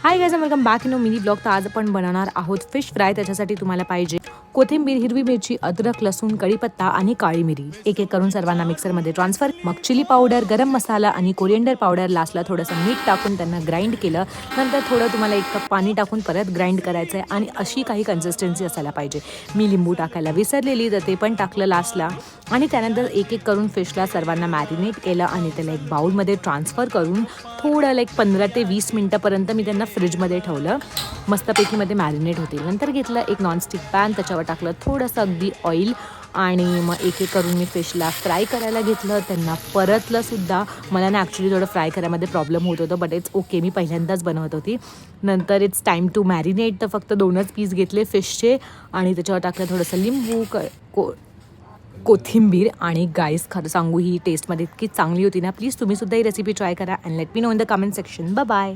Hi guys, welcome back in mini blog. तर आज आपण बनवणार आहोत फिश फ्राय. त्याच्यासाठी तुम्हाला पाहिजे कोथिंबीर, हिरवी मिरची, अद्रक, लसूण, कढीपत्ता आणि काळी मिरी. एक एक करून सर्वांना मिक्सरमध्ये ट्रान्सफर. मग चिली पावडर, गरम मसाला आणि कोरिएंडर पावडर, लास्टला थोडंसं मीठ टाकून त्यांना ग्राइंड केलं. नंतर थोडं तुम्हाला 1 कप पाणी टाकून परत ग्राइंड करायचं आहे आणि अशी काही कन्सिस्टन्सी असायला पाहिजे. मी लिंबू टाकायला विसरलेली, तर ते पण टाकलं लास्टला. आणि त्यानंतर एक एक करून फिशला सर्वांना मॅरिनेट केलं आणि त्याला एक बाउलमध्ये ट्रान्सफर करून थोडं 15 ते 20 मिनटापर्यंत मी त्यांना फ्रीजमध्ये ठेवलं. मस्तपैकीमध्ये मॅरिनेट होतील. नंतर घेतलं एक नॉनस्टिक पॅन, त्याच्यावर टाकलं थोडंसं अगदी ऑइल आणि मग एक एक करून मी फिशला फ्राय करायला घेतलं. त्यांना परतलंसुद्धा. मला ना ॲक्च्युली थोडं फ्राय करायमध्ये प्रॉब्लेम होत होतं, बट इट्स ओके, मी पहिल्यांदाच बनवत होती. नंतर इट्स टाईम टू मॅरिनेट. तर फक्त 2च पीस घेतले फिशचे आणि त्याच्यावर टाकलं थोडंसं लिंबू, कोथिंबीर. आणि गाईस, खरं सांगू, ही टेस्टमध्ये इतकी चांगली होती ना. प्लीज तुम्हीसुद्धा ही रेसिपी ट्राय करा and let me know in the comment section. Bye.